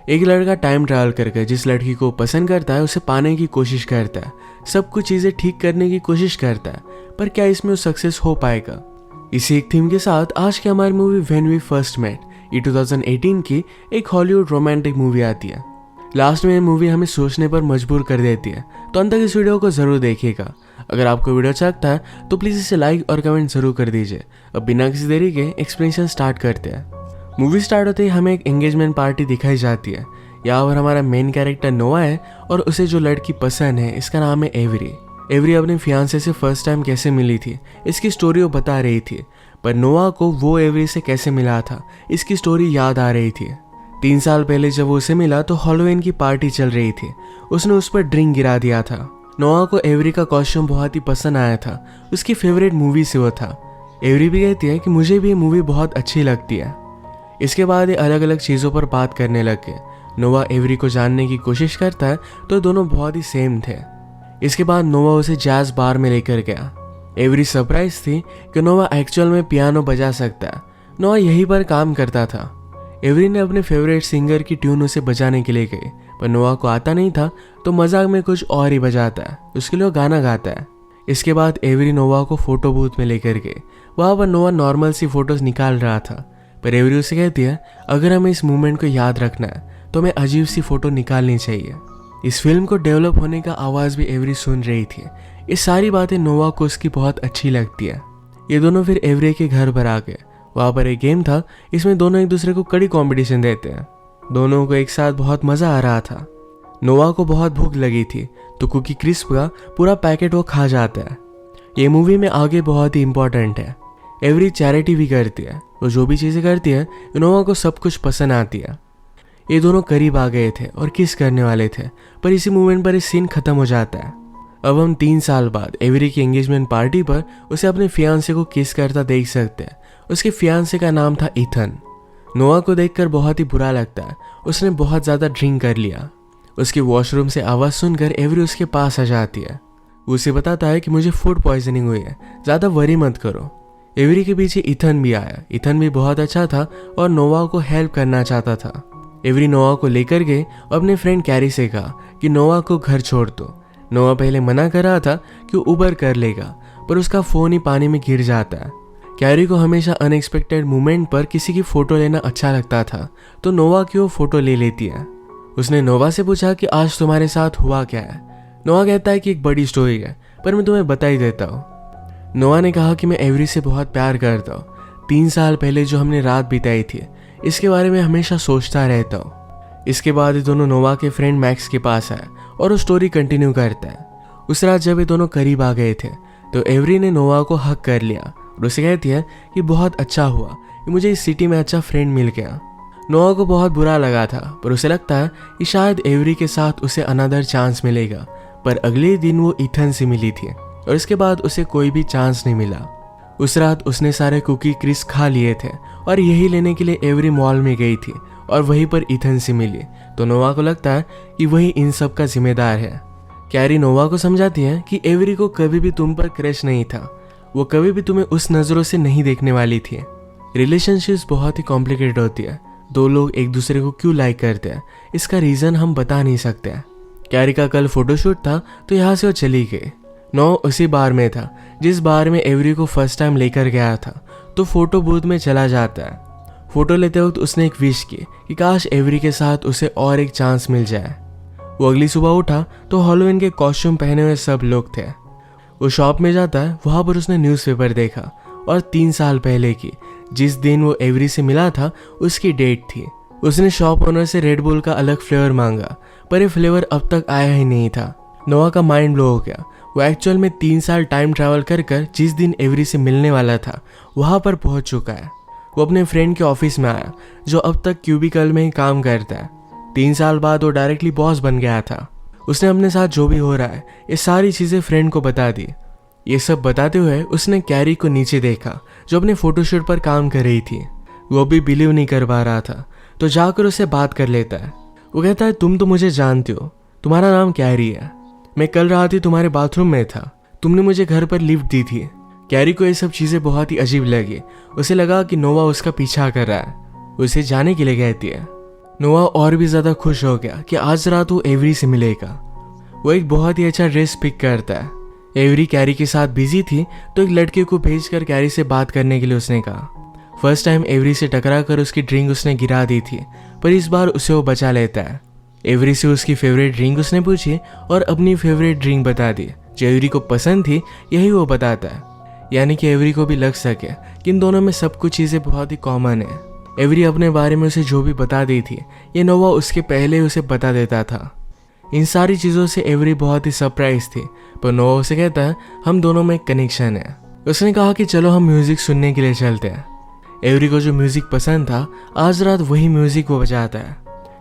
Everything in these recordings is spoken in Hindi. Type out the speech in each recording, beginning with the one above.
एक लड़का टाइम ट्रैवल करके जिस लड़की को पसंद करता है उसे पाने की कोशिश करता है, सब कुछ चीज़ें ठीक करने की कोशिश करता है, पर क्या इसमें वो सक्सेस हो पाएगा? इसी एक थीम के साथ आज की हमारी movie When We First Met ये 2018 की एक हॉलीवुड रोमांटिक मूवी आती है। लास्ट में ये मूवी हमें सोचने पर मजबूर कर देती है, तो अंत तक इस वीडियो को जरूर देखिएगा। अगर आपको वीडियो अच्छा लगता है तो प्लीज़ इसे लाइक और कमेंट जरूर कर दीजिए। अब बिना किसी देरी के एक्सप्लेनेशन स्टार्ट करते हैं। मूवी स्टार्ट होते ही हमें एक एंगेजमेंट पार्टी दिखाई जाती है। यहाँ पर हमारा मेन कैरेक्टर नोआ है और उसे जो लड़की पसंद है इसका नाम है एवरी। एवरी अपने फियांसे से फर्स्ट टाइम कैसे मिली थी इसकी स्टोरी वो बता रही थी, पर नोआ को वो एवरी से कैसे मिला था इसकी स्टोरी याद आ रही थी। 3 साल पहले जब वो उसे मिला तो हैलोवीन की पार्टी चल रही थी, उसने उस पर ड्रिंक गिरा दिया था। नोआ को एवरी का कॉस्ट्यूम बहुत ही पसंद आया था, उसकी फेवरेट मूवी से वो था। एवरी भी कहती है कि मुझे भी ये मूवी बहुत अच्छी लगती है। इसके बाद ये अलग अलग चीज़ों पर बात करने लग गए। नोआ एवरी को जानने की कोशिश करता है तो दोनों बहुत ही सेम थे। इसके बाद नोआ उसे जैज बार में लेकर गया। एवरी सरप्राइज थी कि नोआ एक्चुअल में पियानो बजा सकता है। नोआ यहीं पर काम करता था। एवरी ने अपने फेवरेट सिंगर की ट्यून उसे बजाने के लिए कही, पर नोआ को आता नहीं था तो मजाक में कुछ और ही बजाता है, उसके लिए गाना गाता है। इसके बाद एवरी नोआ को फोटो बूथ में लेकर गए। वहाँ पर नोआ नॉर्मल सी फोटोज निकाल रहा था, पर एवरी उसे कहती है अगर हमें इस मोमेंट को याद रखना है तो हमें अजीब सी फोटो निकालनी चाहिए। इस फिल्म को डेवलप होने का आवाज़ भी एवरी सुन रही थी। ये सारी बातें नोआ को उसकी बहुत अच्छी लगती है। ये दोनों फिर एवरी के घर पर आ गए। वहाँ पर एक गेम था, इसमें दोनों एक दूसरे को कड़ी कंपटीशन देते हैं। दोनों को एक साथ बहुत मज़ा आ रहा था। नोआ को बहुत भूख लगी थी तो कुकी क्रिस्प का पूरा पैकेट वो खा जाता है। ये मूवी में आगे बहुत ही इंपॉर्टेंट है। एवरी चैरिटी भी करती है, वो जो भी चीज़ें करती है नोआ को सब कुछ पसंद आती है। ये दोनों करीब आ गए थे और किस करने वाले थे, पर इसी मूवमेंट पर इस सीन खत्म हो जाता है। अब हम 3 साल बाद एवरी की एंगेजमेंट पार्टी पर उसे अपने फियांसे को किस करता देख सकते हैं। उसके फियांसे का नाम था इथन। नोआ को देखकर बहुत ही बुरा लगता है, उसने बहुत ज़्यादा ड्रिंक कर लिया। उसकी वॉशरूम से आवाज़ सुनकर एवरी उसके पास आ जाती है। वो उसे बताता है कि मुझे फूड पॉइजनिंग हुई है, ज़्यादा वरी मत करो। एवरी के पीछे इथन भी आया। इथन भी बहुत अच्छा था और नोआ को हेल्प करना चाहता था। एवरी नोआ को लेकर गए और अपने फ्रेंड कैरी से कहा कि नोआ को घर छोड़ दो। नोआ पहले मना कर रहा था कि उबर कर लेगा, पर उसका फ़ोन ही पानी में गिर जाता है। कैरी को हमेशा अनएक्सपेक्टेड मोमेंट पर किसी की फ़ोटो लेना अच्छा लगता था, तो नोआ की वो फ़ोटो ले लेती है। उसने नोआ से पूछा कि आज तुम्हारे साथ हुआ क्या है। नोआ कहता है कि एक बड़ी स्टोरी है, पर मैं तुम्हें बता ही देता हूँ। नोआ ने कहा कि मैं एवरी से बहुत प्यार करता हूँ। 3 साल पहले जो हमने रात बिताई थी इसके बारे में हमेशा सोचता रहता हूँ। इसके बाद ये दोनों नोआ के फ्रेंड मैक्स के पास आए और वो स्टोरी कंटिन्यू करता है। उस रात जब ये दोनों करीब आ गए थे तो एवरी ने नोआ को हक कर लिया और उसे कहती है कि बहुत अच्छा हुआ कि मुझे इस सिटी में अच्छा फ्रेंड मिल गया। नोआ को बहुत बुरा लगा था, पर उसे लगता है कि शायद एवरी के साथ उसे अनदर चांस मिलेगा। पर अगले दिन वो इथन से मिली थी और इसके बाद उसे कोई भी चांस नहीं मिला। उस रात उसने सारे कुकी क्रिस्प खा लिए थे और यही लेने के लिए एवरी मॉल में गई थी और वहीं पर इथन से मिली, तो नोआ को लगता है कि वही इन सब का जिम्मेदार है। कैरी नोआ को समझाती है कि एवरी को कभी भी तुम पर क्रश नहीं था, वो कभी भी तुम्हें उस नज़रों से नहीं देखने वाली थी। रिलेशनशिप्स बहुत ही कॉम्प्लिकेटेड होती है। 2 लोग एक दूसरे को क्यों लाइक करते हैं इसका रीज़न हम बता नहीं सकते। कैरी का कल फोटोशूट था तो यहाँ से वो चली गई। नोआ उसी बार में था जिस बार में एवरी को फर्स्ट टाइम लेकर गया था, तो फोटो बूथ में चला जाता है। फोटो लेते वक्त उसने एक विश की कि काश एवरी के साथ उसे और एक चांस मिल जाए। वो अगली सुबह उठा तो हैलोवीन के कॉस्ट्यूम पहने हुए सब लोग थे। वो शॉप में जाता है, वहाँ पर उसने न्यूज़पेपर देखा और 3 साल पहले की जिस दिन वो एवरी से मिला था उसकी डेट थी। उसने शॉप ओनर से रेड बुल का अलग फ्लेवर मांगा, पर ये फ्लेवर अब तक आया ही नहीं था। नोआ का माइंड ब्लो हो गया। वो एक्चुअल में 3 साल टाइम ट्रैवल कर जिस दिन एवरी से मिलने वाला था वहाँ पर पहुँच चुका है। वो अपने फ्रेंड के ऑफिस में आया जो अब तक क्यूबिकल में ही काम करता है। 3 साल बाद वो डायरेक्टली बॉस बन गया था। उसने अपने साथ जो भी हो रहा है ये सारी चीज़ें फ्रेंड को बता दी। ये सब बताते हुए उसने कैरी को नीचे देखा जो अपने फोटोशूट पर काम कर रही थी। वो भी बिलीव नहीं कर पा रहा था, तो जाकर उससे बात कर लेता है। वो कहता है तुम तो मुझे जानते हो, तुम्हारा नाम कैरी है। मैं कल रात ही तुम्हारे बाथरूम में था, तुमने मुझे घर पर लिफ्ट दी थी। कैरी को ये सब चीज़ें बहुत ही अजीब लगी। उसे लगा कि नोआ उसका पीछा कर रहा है। उसे जाने के लिए कहती है। नोआ और भी ज़्यादा खुश हो गया कि आज रात वो एवरी से मिलेगा। वो एक बहुत ही अच्छा ड्रेस पिक करता है। एवरी कैरी के साथ बिजी थी तो एक लड़के को भेजकर कैरी से बात करने के लिए उसने कहा। फर्स्ट टाइम एवरी से टकरा कर उसकी ड्रिंक उसने गिरा दी थी, पर इस बार उसे वो बचा लेता है। एवरी से उसकी फेवरेट ड्रिंक उसने पूछी और अपनी फेवरेट ड्रिंक बता दी। जो एवरी को पसंद थी यही वो बताता है, यानी कि एवरी को भी लग सके कि इन दोनों में सब कुछ चीज़ें बहुत ही कॉमन है। एवरी अपने बारे में उसे जो भी बता दी थी ये नोवा उसके पहले उसे बता देता था। इन सारी चीज़ों से एवरी बहुत ही सरप्राइज थी, पर नोवा उसे कहता है हम दोनों में एक कनेक्शन है। उसने कहा कि चलो हम म्यूज़िक सुनने के लिए चलते हैं। एवरी को जो म्यूज़िक पसंद था आज रात वही म्यूज़िक वो बजाता है।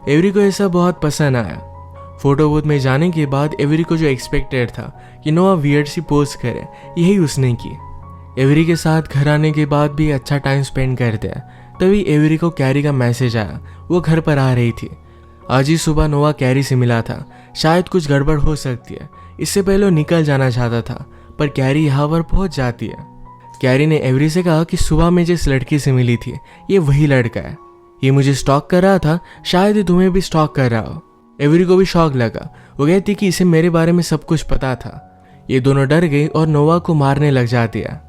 एवरी को ऐसा बहुत पसंद आया। फोटो बूथ में जाने के बाद एवरी को जो एक्सपेक्टेड था कि नोआ वियर्ड सी पोज करे, यही उसने की। एवरी के साथ घर आने के बाद भी अच्छा टाइम स्पेंड करते हैं। तभी एवरी को कैरी का मैसेज आया, वो घर पर आ रही थी। आज ही सुबह नोआ कैरी से मिला था, शायद कुछ गड़बड़ हो सकती है, इससे पहले वो निकल जाना चाहता था, पर कैरी यहाँ पर पहुँच जाती है। कैरी ने एवरी से कहा कि सुबह में जिस लड़की से मिली थी ये वही लड़का है, ये मुझे स्टॉक कर रहा था, शायद ये तुम्हें भी स्टॉक कर रहा हो। एवरी को भी शॉक लगा। वो कहती कि इसे मेरे बारे में सब कुछ पता था। ये दोनों डर गई और नोवा को मारने लग जाती है।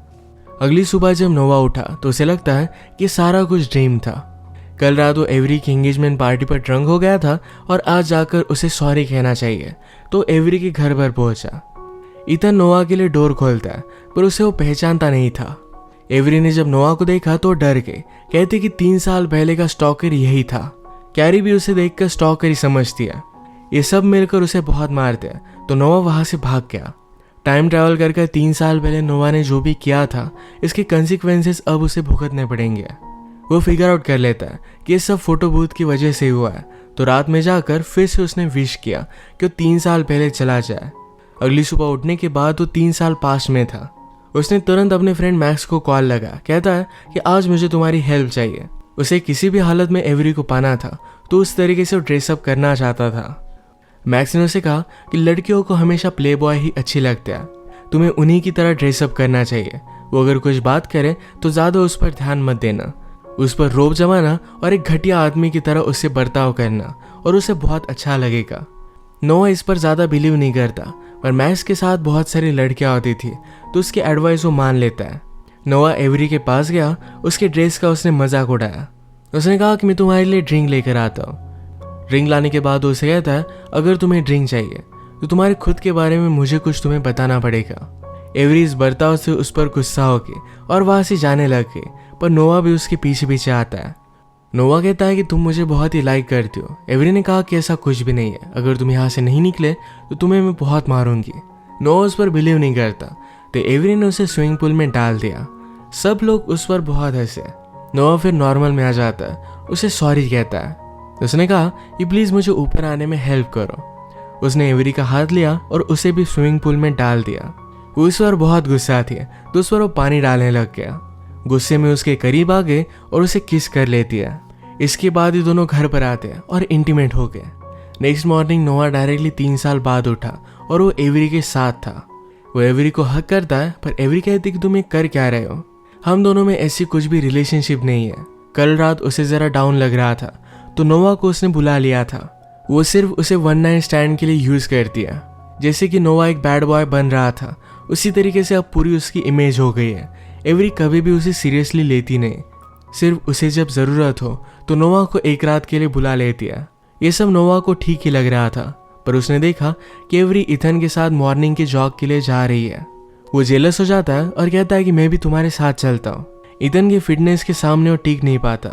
अगली सुबह जब नोवा उठा तो उसे लगता है कि सारा कुछ ड्रीम था। कल रात वो एवरी की एंगेजमेंट पार्टी पर ड्रंक हो गया था और आज जाकर उसे सॉरी कहना चाहिए, तो एवरी के घर पर पहुंचा। इथन नोवा के लिए डोर खोलता है, पर उसे वो पहचानता नहीं था। एवरी ने जब नोवा को देखा तो डर गई, कहती कि 3 साल पहले का स्टॉकर यही था। कैरी भी उसे देखकर स्टॉकर ही समझती है। ये सब मिलकर उसे बहुत मारते हैं, तो नोवा वहां से भाग गया। टाइम ट्रैवल करके 3 साल पहले नोवा ने जो भी किया था इसके कंसिक्वेंसेस अब उसे भुगतने पड़ेंगे। वो फिगर आउट कर लेता है कि ये सब फोटो बूथ की वजह से हुआ है, तो रात में जाकर फिर से उसने विश किया कि वो 3 साल पहले चला जाए। अगली सुबह उठने के बाद वो 3 साल पास्ट में था। उसने तुरंत अपने फ्रेंड मैक्स को कॉल लगा, कहता है कि आज मुझे तुम्हारी हेल्प चाहिए। उसे किसी भी हालत में एवरी को पाना था, तो उस तरीके से वो ड्रेसअप करना चाहता था। मैक्स ने उसे कहा कि लड़कियों को हमेशा प्ले बॉय ही अच्छी लगते हैं, तुम्हें उन्हीं की तरह ड्रेसअप करना चाहिए। वो अगर कुछ बात करे तो ज़्यादा उस पर ध्यान मत देना, उस पर रोब जमाना और एक घटिया आदमी की तरह उससे बर्ताव करना, और उसे बहुत अच्छा लगेगा। नोआ इस पर ज़्यादा बिलीव नहीं करता, पर मैक्स के साथ बहुत सारी लड़कियां होती थी, तो उसकी एडवाइस वो मान लेता है। नोआ एवरी के पास गया, उसके ड्रेस का उसने मजाक उड़ाया। उसने कहा कि मैं तुम्हारे लिए ड्रिंक लेकर आता हूँ। ड्रिंक लाने के बाद उसे कहता है अगर तुम्हें ड्रिंक चाहिए तो तुम्हारे खुद के बारे में मुझे कुछ तुम्हें बताना पड़ेगा। एवरी इस बर्ताव से उस पर गुस्सा हो गई और वहां से जाने लग गई, पर नोआ भी उसके पीछे पीछे आता है। नोआ कहता है कि तुम मुझे बहुत ही लाइक करती हो। एवरी ने कहा कि ऐसा कुछ भी नहीं है, अगर तुम यहाँ से नहीं निकले तो तुम्हें मैं बहुत मारूंगी। नोआ उस पर बिलीव नहीं करता, तो एवरी ने उसे स्विमिंग पूल में डाल दिया। सब लोग उस पर बहुत हंसे। नोआ फिर नॉर्मल में आ जाता है, उसे सॉरी कहता है। उसने कहा कि प्लीज मुझे ऊपर आने में हेल्प करो। उसने एवरी का हाथ लिया और उसे भी स्विमिंग पूल में डाल दिया। वो इस पर बहुत गुस्सा थी, तो उस पर वो पानी डालने लग गया। गुस्से में उसके करीब आ गए और उसे किस कर लेती है। इसके बाद ही दोनों घर पर आते हैं और इंटीमेट हो गए। नेक्स्ट मॉर्निंग नोआ डायरेक्टली 3 साल बाद उठा और वो एवरी के साथ था। वो एवरी को हक करता है, पर एवरी कहती कि तुम ये कर क्या रहे हो, हम दोनों में ऐसी कुछ भी रिलेशनशिप नहीं है। कल रात उसे जरा डाउन लग रहा था, तो नोआ को उसने बुला लिया था। वो सिर्फ उसे 1 नाइट स्टैंड के लिए यूज करती है। जैसे कि नोआ एक बैड बॉय बन रहा था, उसी तरीके से अब पूरी उसकी इमेज हो गई है। एवरी कभी भी उसे सीरियसली लेती नहीं, सिर्फ उसे जब जरूरत हो तो नोआ को एक रात के लिए बुला लेती है। ये सब नोआ को ठीक ही लग रहा था, पर उसने देखा कि एवरी इथन के साथ मॉर्निंग के जॉग के लिए जा रही है। वो जेलस हो जाता है और कहता है कि मैं भी तुम्हारे साथ चलता हूँ। इथन की फिटनेस के सामने वो टिक नहीं पाता।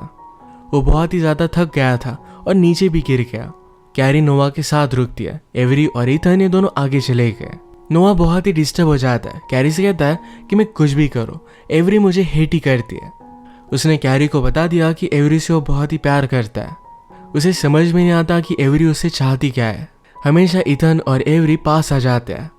वो बहुत ही ज्यादा थक गया था और नीचे भी गिर गया। कैरी नोआ के साथ रुकती है। एवरी और इथन ये दोनों आगे चले गए। नोआ बहुत ही डिस्टर्ब हो जाता है। कैरी से कहता है कि मैं कुछ भी करूं, एवरी मुझे हेट ही करती है। उसने कैरी को बता दिया कि एवरी से वो बहुत ही प्यार करता है। उसे समझ में नहीं आता कि एवरी उससे चाहती क्या है। हमेशा इथन और एवरी पास आ जाते हैं।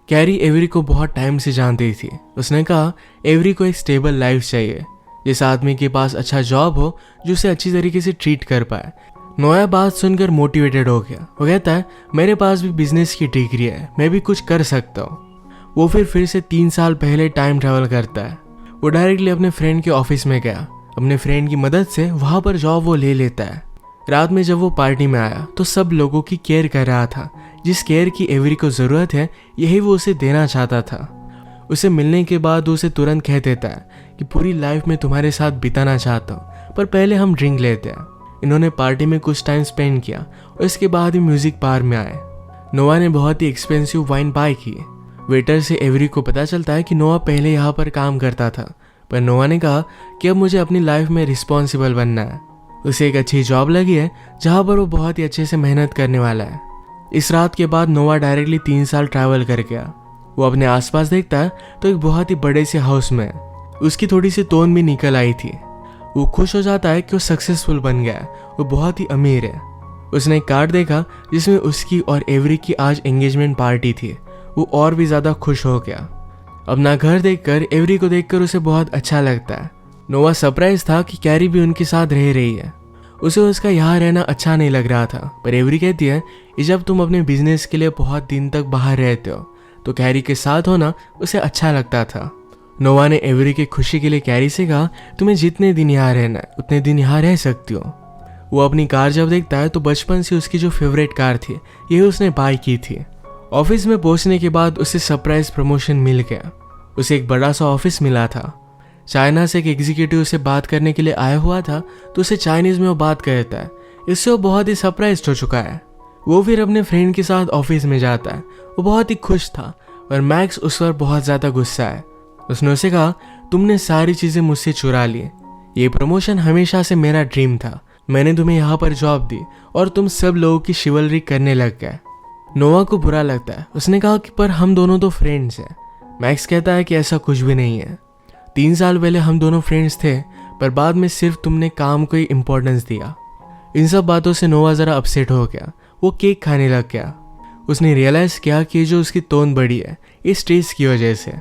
कैरी एवरी को बहुत टाइम से जानती थी। उसने कहा एवरी को एक स्टेबल लाइफ चाहिए, जिस आदमी के पास अच्छा जॉब हो जो उसे अच्छी तरीके से ट्रीट कर पाए। नोया बात सुनकर मोटिवेटेड हो गया। वो कहता है मेरे पास भी बिजनेस की डिग्री है, मैं भी कुछ कर सकता हूँ। वो फिर से 3 साल पहले टाइम ट्रैवल करता है। वो डायरेक्टली अपने फ्रेंड के ऑफिस में गया। अपने फ्रेंड की मदद से वहाँ पर जॉब वो ले लेता है। रात में जब वो पार्टी में आया तो सब लोगों की केयर कर रहा था। जिस केयर की एवरी को ज़रूरत है यही वो उसे देना चाहता था। उसे मिलने के बाद उसे तुरंत कह देता है कि पूरी लाइफ में तुम्हारे साथ बिताना चाहता हूँ, पर पहले हम ड्रिंक लेते हैं। इन्होंने पार्टी में कुछ टाइम स्पेंड किया और इसके बाद ही म्यूजिक बार में आए। नोआ ने बहुत ही एक्सपेंसिव वाइन बाय की। वेटर से एवरी को पता चलता है कि नोआ पहले यहाँ पर काम करता था, पर नोआ ने कहा कि अब मुझे अपनी लाइफ में रिस्पॉन्सिबल बनना है। उसे एक अच्छी जॉब लगी है जहाँ पर वो बहुत ही अच्छे से मेहनत करने वाला है। इस रात के बाद नोआ डायरेक्टली 3 साल ट्रैवल कर गया। वो अपने आसपास देखता है तो एक बहुत ही बड़े से हाउस में उसकी थोड़ी सी टोन भी निकल आई थी। वो खुश हो जाता है कि वो सक्सेसफुल बन गया है, वो बहुत ही अमीर है। उसने एक कार्ड देखा जिसमें उसकी और एवरी की आज एंगेजमेंट पार्टी थी। वो और भी ज़्यादा खुश हो गया। अपना घर देखकर एवरी को देखकर उसे बहुत अच्छा लगता है। नोआ सरप्राइज था कि कैरी भी उनके साथ रह रही है। उसे उसका यहाँ रहना अच्छा नहीं लग रहा था, पर एवरी कहती है कि जब तुम अपने बिजनेस के लिए बहुत दिन तक बाहर रहते हो तो कैरी के साथ होना उसे अच्छा लगता था। नोआ ने एवरी की खुशी के लिए कैरी से कहा, तुम्हें जितने दिन यहाँ रहना है उतने दिन यहाँ रह सकती हो। वो अपनी कार जब देखता है तो बचपन से उसकी जो फेवरेट कार थी यही उसने बाय की थी। ऑफिस में पहुंचने के बाद उसे सरप्राइज प्रमोशन मिल गया। उसे एक बड़ा सा ऑफिस मिला था। चाइना से एक एग्जीक्यूटिव से बात करने के लिए आया हुआ था तो उसे चाइनीज में वो बात करता है। इससे वो बहुत ही सरप्राइज हो चुका है। वो फिर अपने फ्रेंड के साथ ऑफिस में जाता है। वो बहुत ही खुश था और मैक्स उस पर बहुत ज़्यादा गुस्सा है। उसने उसे कहा, तुमने सारी चीज़ें मुझसे चुरा ली। ये प्रमोशन हमेशा से मेरा ड्रीम था। मैंने तुम्हें यहाँ पर जॉब दी और तुम सब लोगों की शिवलरी करने लग गए। नोआ को बुरा लगता है। उसने कहा कि पर हम दोनों तो फ्रेंड्स हैं। मैक्स कहता है कि ऐसा कुछ भी नहीं है। 3 साल पहले हम दोनों फ्रेंड्स थे, पर बाद में सिर्फ तुमने काम को ही इम्पोर्टेंस दिया। इन सब बातों से नोआ ज़रा अपसेट हो गया। वो केक खाने लग गया। उसने रियलाइज़ किया कि जो उसकी टोन बढ़ी है इस स्ट्रेस की वजह से।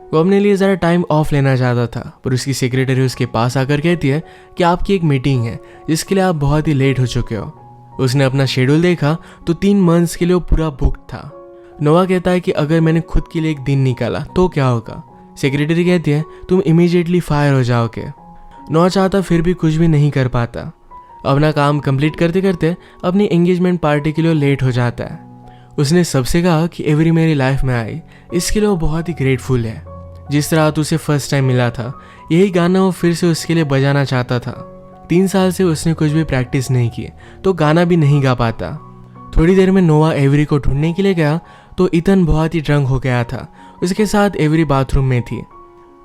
वो अपने लिए ज़रा टाइम ऑफ लेना चाहता था, पर उसकी सेक्रेटरी उसके पास आकर कहती है कि आपकी एक मीटिंग है जिसके लिए आप बहुत ही लेट हो चुके हो। उसने अपना शेड्यूल देखा तो 3 मंथ्स के लिए वो पूरा बुक था। नोआ कहता है कि अगर मैंने खुद के लिए एक दिन निकाला तो क्या होगा। सेक्रेटरी कहती है तुम इमीडिएटली फायर हो जाओगे। नोआ चाहता फिर भी कुछ भी नहीं कर पाता। अपना काम कंप्लीट करते करते अपनी एंगेजमेंट पार्टी के लिए लेट हो जाता है। उसने सबसे कहा कि एवरी मेरी लाइफ में आई, इसके लिए वो बहुत ही ग्रेटफुल है। जिस रात उसे फर्स्ट टाइम मिला था यही गाना वो फिर से उसके लिए बजाना चाहता था। 3 साल से उसने कुछ भी प्रैक्टिस नहीं की तो गाना भी नहीं गा पाता। थोड़ी देर में नोआ एवरी को ढूंढने के लिए गया तो इथन बहुत ही ड्रंक हो गया था। उसके साथ एवरी बाथरूम में थी।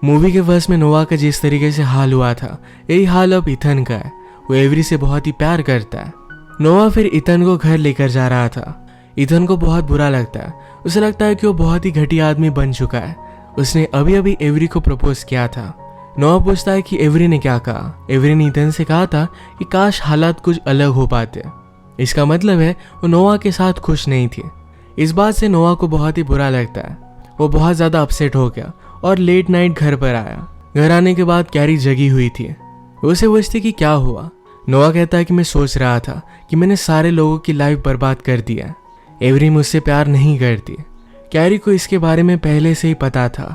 मूवी के फर्स्ट में नोआ का जिस तरीके से हाल हुआ था यही हाल अब इथन का है। वो एवरी से बहुत ही प्यार करता है। नोआ फिर इथन को घर लेकर जा रहा था। इथन को बहुत बुरा लगता है। उसे लगता है कि वो बहुत ही घटिया आदमी बन चुका है। उसने अभी अभी एवरी को प्रपोज किया था। नोआ पूछता है कि एवरी ने क्या कहा। एवरी ने इथन से कहा था कि काश हालात कुछ अलग हो पाते। इसका मतलब है वो नोआ के साथ खुश नहीं थी। इस बात से नोआ को बहुत ही बुरा लगता है। वो बहुत ज़्यादा अपसेट हो गया और लेट नाइट घर पर आया। घर आने के बाद कैरी जगी हुई थी। उसे पूछती कि क्या हुआ। नोआ कहता है कि मैं सोच रहा था कि मैंने सारे लोगों की लाइफ बर्बाद कर दिया। एवरी मुझसे प्यार नहीं करती। कैरी को इसके बारे में पहले से ही पता था।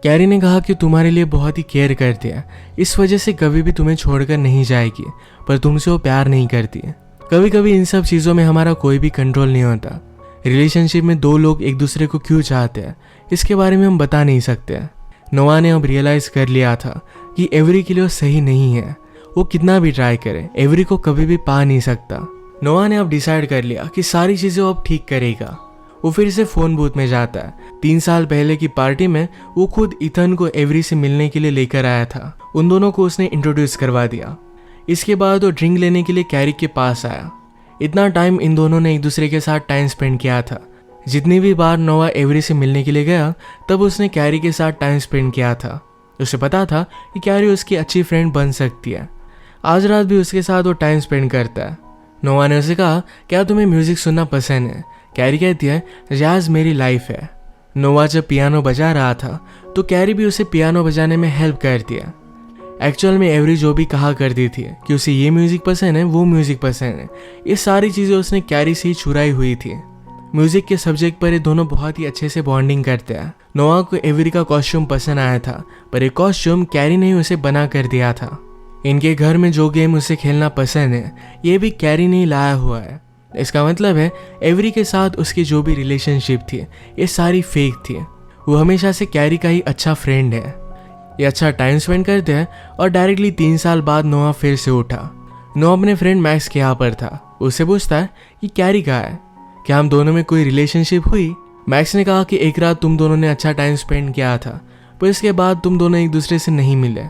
कैरी ने कहा कि तुम्हारे लिए बहुत ही केयर करती है, इस वजह से कभी भी तुम्हें छोड़कर नहीं जाएगी, पर तुमसे वो प्यार नहीं करती है। कभी कभी इन सब चीज़ों में हमारा कोई भी कंट्रोल नहीं होता। रिलेशनशिप में 2 लोग एक दूसरे को क्यों चाहते हैं इसके बारे में हम बता नहीं सकते। नोआ ने अब रियलाइज़ कर लिया था कि एवरी के लिए वो सही नहीं है। वो कितना भी ट्राई करे एवरी को कभी भी पा नहीं सकता। नोआ ने अब डिसाइड कर लिया कि सारी चीज़ें वो अब ठीक करेगा। वो फिर से फ़ोन बूथ में जाता है। 3 साल पहले की पार्टी में वो खुद इथन को एवरी से मिलने के लिए लेकर आया था। उन दोनों को उसने इंट्रोड्यूस करवा दिया। इसके बाद वो ड्रिंक लेने के लिए कैरी के पास आया। इतना टाइम इन दोनों ने एक दूसरे के साथ टाइम स्पेंड किया था। जितनी भी बार नोआ एवरी से मिलने के लिए गया तब उसने कैरी के साथ टाइम स्पेंड किया था। उसे पता था कि कैरी उसकी अच्छी फ्रेंड बन सकती है। आज रात भी उसके साथ वो टाइम स्पेंड करता है। नोआ ने उसे कहा, क्या तुम्हें म्यूजिक सुनना पसंद है। कैरी कहती है, जैज़ मेरी लाइफ है। नोआ जब पियानो बजा रहा था तो कैरी भी उसे पियानो बजाने में हेल्प करती है। एक्चुअल में एवरी जो भी कहा करती थी कि उसे ये म्यूजिक पसंद है वो म्यूजिक पसंद है, ये सारी चीज़ें उसने कैरी से ही चुराई हुई थी। म्यूजिक के सब्जेक्ट पर ये दोनों बहुत ही अच्छे से बॉन्डिंग करते हैं। नोआ को एवरी का कॉस्ट्यूम पसंद आया था, पर ये कॉस्ट्यूम कैरी ने ही उसे बना कर दिया था। इनके घर में जो गेम उसे खेलना पसंद है ये भी कैरी ने लाया हुआ है। इसका मतलब है एवरी के साथ उसकी जो भी रिलेशनशिप थी ये सारी फेक थी। वो हमेशा से कैरी का ही अच्छा फ्रेंड है। ये अच्छा टाइम स्पेंड करते हैं और डायरेक्टली 3 साल बाद नोआ फिर से उठा। नोआ अपने फ्रेंड मैक्स के यहाँ पर था। उससे पूछता है कि कैरी कहाँ है, क्या हम दोनों में कोई रिलेशनशिप हुई। मैक्स ने कहा कि एक रात तुम दोनों ने अच्छा टाइम स्पेंड किया था पर इसके बाद तुम दोनों एक दूसरे से नहीं मिले।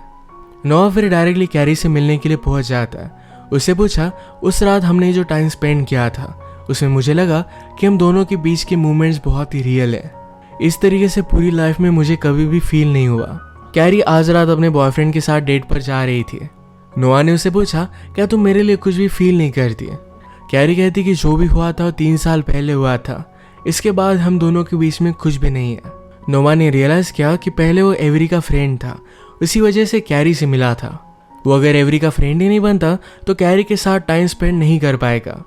नोआ फिर डायरेक्टली कैरी से मिलने के लिए पहुंच जाता है। उससे पूछा उस रात हमने जो टाइम स्पेंड किया था उसमें मुझे लगा कि हम दोनों के बीच के मूवमेंट्स बहुत ही रियल है। इस तरीके से पूरी लाइफ में मुझे कभी भी फील नहीं हुआ। कैरी आज रात अपने बॉयफ्रेंड के साथ डेट पर जा रही थी। नोआ ने उससे पूछा क्या तुम मेरे लिए कुछ भी फील नहीं करती। कैरी कहती कि जो भी हुआ था वो 3 साल पहले हुआ था, इसके बाद हम दोनों के बीच में कुछ भी नहीं है। नोआ ने रियलाइज किया कि पहले वो एवरी का फ्रेंड था, उसी वजह से कैरी से मिला था। वो अगर एवरी का फ्रेंड ही नहीं बनता तो कैरी के साथ टाइम स्पेंड नहीं कर पाएगा।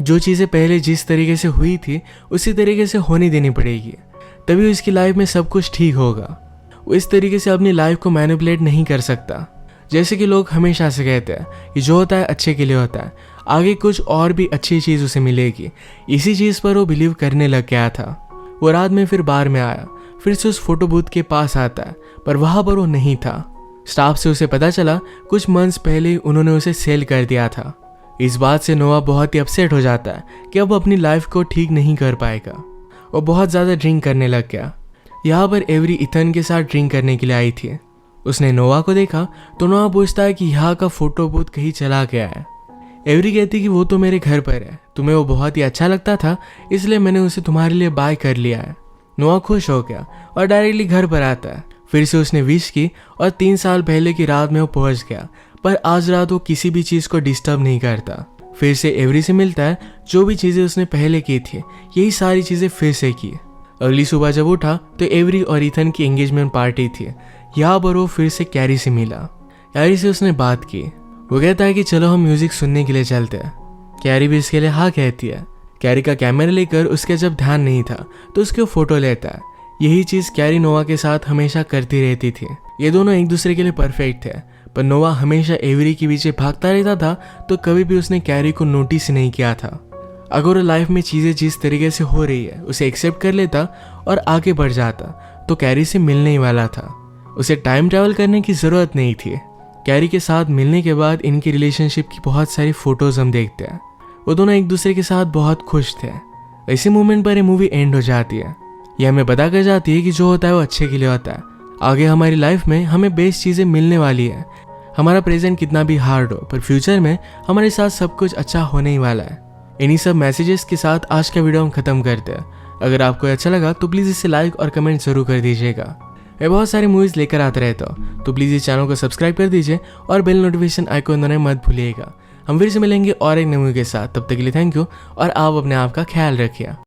जो चीज़ें पहले जिस तरीके से हुई थी उसी तरीके से होने देनी पड़ेगी, तभी उसकी लाइफ में सब कुछ ठीक होगा। वो इस तरीके से अपनी लाइफ को मैनिपुलेट नहीं कर सकता। जैसे कि लोग हमेशा से कहते हैं कि जो होता है अच्छे के लिए होता है, आगे कुछ और भी अच्छी चीज़ उसे मिलेगी। इसी चीज़ पर वो बिलीव करने लग गया था। वो रात में फिर बार में आया, फिर से उस फोटो बूथ के पास आता है पर वहाँ पर वो नहीं था। स्टाफ से उसे पता चला कुछ मंथ्स पहले ही उन्होंने उसे सेल कर दिया था। इस बात से नोआ बहुत ही अपसेट हो जाता है कि अब अपनी लाइफ को ठीक नहीं कर पाएगा। वो बहुत ज़्यादा ड्रिंक करने लग गया। यहाँ पर एवरी इथन के साथ ड्रिंक करने के लिए आई थी। उसने नोआ को देखा तो नोआ पूछता है कि यहाँ का फोटो बूथ कहीं चला गया है। एवरी कहती कि वो तो मेरे घर पर है, तुम्हें वो बहुत ही अच्छा लगता था इसलिए मैंने उसे तुम्हारे लिए बाय कर लिया है। नोआ खुश हो गया और डायरेक्टली घर पर आता है। फिर से उसने विश की और 3 साल पहले की रात में वो पहुंच गया, पर आज रात वो किसी भी चीज़ को डिस्टर्ब नहीं करता। फिर से एवरी से मिलता है, जो भी चीज़ें उसने पहले की थी यही सारी चीज़ें फिर से की। अगली सुबह जब उठा तो एवरी और इथन की एंगेजमेंट पार्टी थी। यहाँ पर वो फिर से कैरी से मिला। कैरी से उसने बात की। वो कहता है कि चलो हम म्यूजिक सुनने के लिए चलते हैं। कैरी भी इसके लिए हाँ कहती है। कैरी का कैमरा लेकर उसके जब ध्यान नहीं था तो उसके फोटो लेता है। यही चीज़ कैरी नोआ के साथ हमेशा करती रहती थी। ये दोनों एक दूसरे के लिए परफेक्ट थे, पर नोआ हमेशा एवरी के पीछे भागता रहता था तो कभी भी उसने कैरी को नोटिस नहीं किया था। अगर वो लाइफ में चीज़ें जिस तरीके से हो रही है उसे एक्सेप्ट कर लेता और आगे बढ़ जाता तो कैरी से मिलने ही वाला था। उसे टाइम ट्रैवल करने की ज़रूरत नहीं थी। कैरी के साथ मिलने के बाद इनकी रिलेशनशिप की बहुत सारी फोटोज हम देखते हैं। वो दोनों एक दूसरे के साथ बहुत खुश थे। इसी मोमेंट पर ये मूवी एंड हो जाती है। यह हमें बता कर जाती है कि जो होता है वो अच्छे के लिए होता है। आगे हमारी लाइफ में हमें बेस्ट चीज़ें मिलने वाली है। हमारा प्रेजेंट कितना भी हार्ड हो पर फ्यूचर में हमारे साथ सब कुछ अच्छा होने ही वाला है। इन्हीं सब मैसेजेस के साथ आज का वीडियो हम खत्म करते हैं। अगर आपको अच्छा लगा तो प्लीज़ इसे लाइक और कमेंट जरूर कर दीजिएगा। मैं बहुत सारी मूवीज़ लेकर आता रहता हूँ, तो प्लीज़ इस चैनल को सब्सक्राइब कर दीजिए और बेल नोटिफिकेशन आइकॉन दबाना मत भूलिएगा। हम फिर से मिलेंगे और एक नई मूवी के साथ। तब तक के लिए थैंक यू और आप अपने आप का ख्याल रखिए।